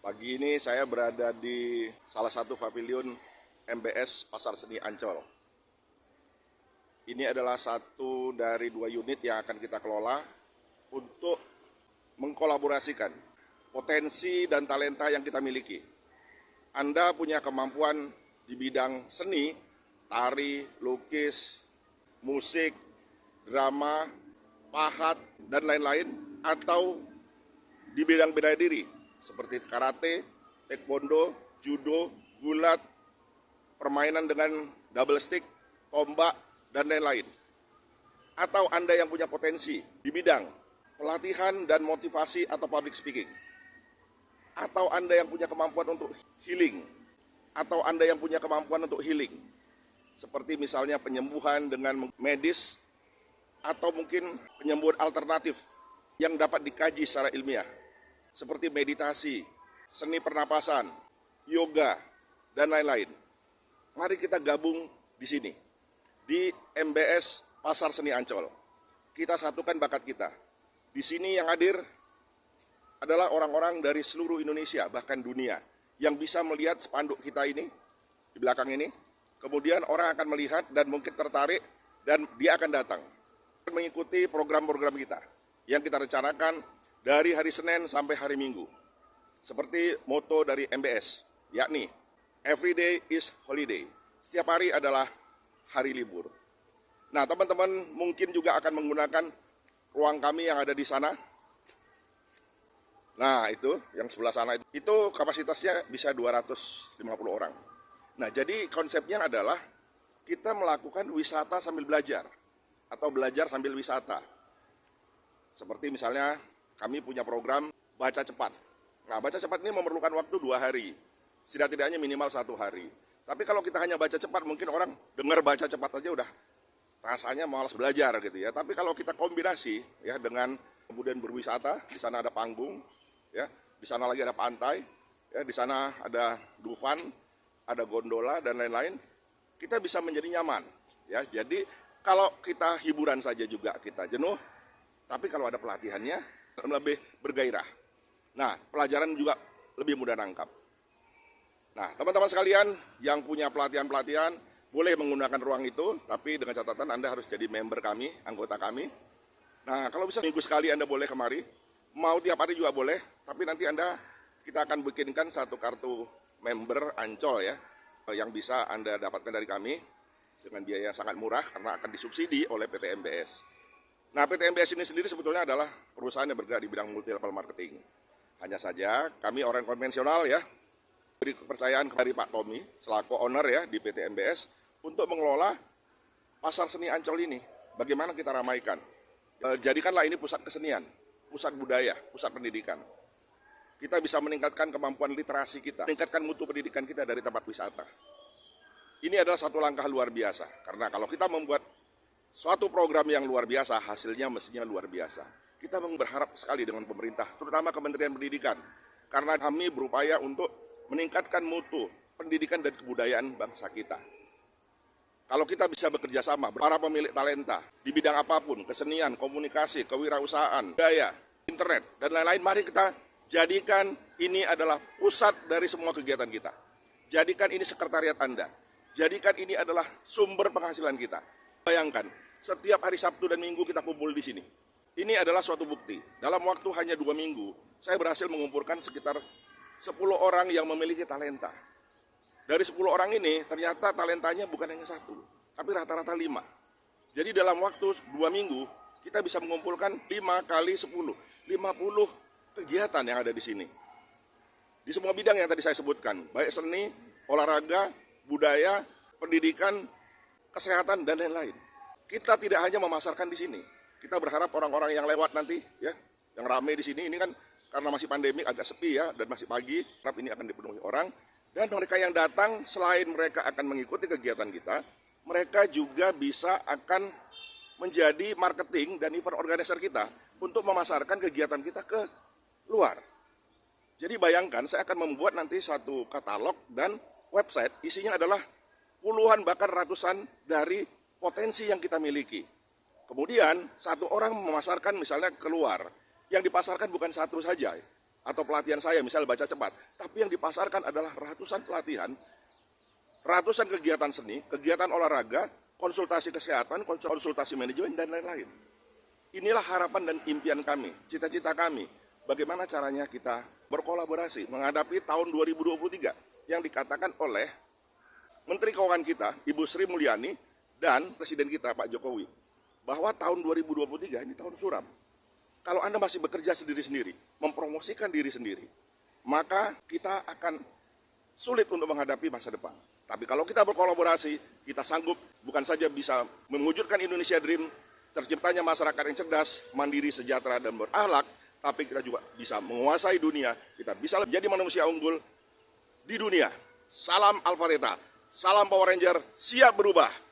Pagi ini saya berada di salah satu pavilion MBS Pasar Seni Ancol. Ini adalah satu dari 2 unit yang akan kita kelola untuk mengkolaborasikan potensi dan talenta yang kita miliki. Anda punya kemampuan di bidang seni, tari, lukis, musik, drama, pahat, dan lain-lain, atau di bidang bela diri seperti karate, taekwondo, judo, gulat, permainan dengan double stick, tombak, dan lain-lain. Atau Anda yang punya potensi di bidang pelatihan dan motivasi atau public speaking. Atau Anda yang punya kemampuan untuk healing. Atau Anda yang punya kemampuan untuk healing. Seperti misalnya penyembuhan dengan medis, atau mungkin penyembuhan alternatif yang dapat dikaji secara ilmiah. Seperti meditasi, seni pernapasan, yoga, dan lain-lain. Mari kita gabung di sini, di MBS Pasar Seni Ancol. Kita satukan bakat kita. Di sini yang hadir adalah orang-orang dari seluruh Indonesia, bahkan dunia, yang bisa melihat spanduk kita ini, di belakang ini. Kemudian orang akan melihat dan mungkin tertarik, dan dia akan datang mengikuti program-program kita yang kita rencanakan dari hari Senin sampai hari Minggu. Seperti moto dari MBS, yakni Every day is holiday. Setiap hari adalah hari libur. Nah, teman-teman mungkin juga akan menggunakan ruang kami yang ada di sana. Nah, itu yang sebelah sana itu kapasitasnya bisa 250 orang. Nah, jadi konsepnya adalah kita melakukan wisata sambil belajar atau belajar sambil wisata. Seperti misalnya kami punya program baca cepat. Nah, baca cepat ini memerlukan waktu 2 hari. Setidak-tidaknya minimal 1 hari. Tapi kalau kita hanya baca cepat, mungkin orang dengar baca cepat aja udah rasanya malas belajar gitu ya. Tapi kalau kita kombinasi ya dengan kemudian berwisata, di sana ada panggung, ya, di sana lagi ada pantai, ya, di sana ada dufan, ada gondola dan lain-lain, kita bisa menjadi nyaman. Ya, jadi kalau kita hiburan saja juga kita jenuh, tapi kalau ada pelatihannya lebih bergairah. Nah, pelajaran juga lebih mudah nangkap. Nah, teman-teman sekalian yang punya pelatihan-pelatihan boleh menggunakan ruang itu, tapi dengan catatan Anda harus jadi member kami, anggota kami. Nah, kalau bisa minggu sekali Anda boleh kemari, mau tiap hari juga boleh, tapi nanti kita akan bikinkan satu kartu member Ancol ya, yang bisa Anda dapatkan dari kami dengan biaya yang sangat murah karena akan disubsidi oleh PT MBS. Nah, PT MBS ini sendiri sebetulnya adalah perusahaan yang bergerak di bidang multi level marketing. Hanya saja kami orang konvensional ya, beri kepercayaan dari Pak Tommy selaku owner ya di PT MBS untuk mengelola Pasar Seni Ancol ini. Bagaimana kita ramaikan? Jadikanlah ini pusat kesenian, pusat budaya, pusat pendidikan. Kita bisa meningkatkan kemampuan literasi kita, meningkatkan mutu pendidikan kita dari tempat wisata. Ini adalah satu langkah luar biasa, karena kalau kita membuat suatu program yang luar biasa, hasilnya mestinya luar biasa. Kita berharap sekali dengan pemerintah, terutama Kementerian Pendidikan, karena kami berupaya untuk meningkatkan mutu pendidikan dan kebudayaan bangsa kita. Kalau kita bisa bekerja sama, para pemilik talenta di bidang apapun, kesenian, komunikasi, kewirausahaan, budaya, internet, dan lain-lain, mari kita jadikan ini adalah pusat dari semua kegiatan kita. Jadikan ini sekretariat Anda. Jadikan ini adalah sumber penghasilan kita. Bayangkan, setiap hari Sabtu dan Minggu kita kumpul di sini. Ini adalah suatu bukti. Dalam waktu hanya 2 minggu, saya berhasil mengumpulkan sekitar 10 orang yang memiliki talenta. Dari 10 orang ini, ternyata talentanya bukan hanya 1, tapi rata-rata 5. Jadi dalam waktu 2 minggu, kita bisa mengumpulkan 5 kali 10, 50 kegiatan yang ada di sini. Di semua bidang yang tadi saya sebutkan, baik seni, olahraga, budaya, pendidikan, kesehatan, dan lain-lain. Kita tidak hanya memasarkan di sini. Kita berharap orang-orang yang lewat nanti, ya, yang ramai di sini, ini kan karena masih pandemi agak sepi ya, dan masih pagi, harap ini akan dipenuhi orang. Dan mereka yang datang, selain mereka akan mengikuti kegiatan kita, mereka juga bisa akan menjadi marketing dan event organizer kita untuk memasarkan kegiatan kita ke luar. Jadi bayangkan, saya akan membuat nanti satu katalog dan website, isinya adalah puluhan bahkan ratusan dari potensi yang kita miliki. Kemudian satu orang memasarkan misalnya keluar, yang dipasarkan bukan satu saja, atau pelatihan saya, misalnya baca cepat. Tapi yang dipasarkan adalah ratusan pelatihan, ratusan kegiatan seni, kegiatan olahraga, konsultasi kesehatan, konsultasi manajemen, dan lain-lain. Inilah harapan dan impian kami, cita-cita kami. Bagaimana caranya kita berkolaborasi menghadapi tahun 2023 yang dikatakan oleh Menteri Keuangan kita, Ibu Sri Mulyani, dan Presiden kita, Pak Jokowi, bahwa tahun 2023 ini tahun suram. Kalau Anda masih bekerja sendiri-sendiri, mempromosikan diri sendiri, maka kita akan sulit untuk menghadapi masa depan. Tapi kalau kita berkolaborasi, kita sanggup bukan saja bisa mewujudkan Indonesia Dream, terciptanya masyarakat yang cerdas, mandiri, sejahtera, dan berakhlak, tapi kita juga bisa menguasai dunia, kita bisa menjadi manusia unggul di dunia. Salam Alpha Theta, salam Power Ranger, siap berubah.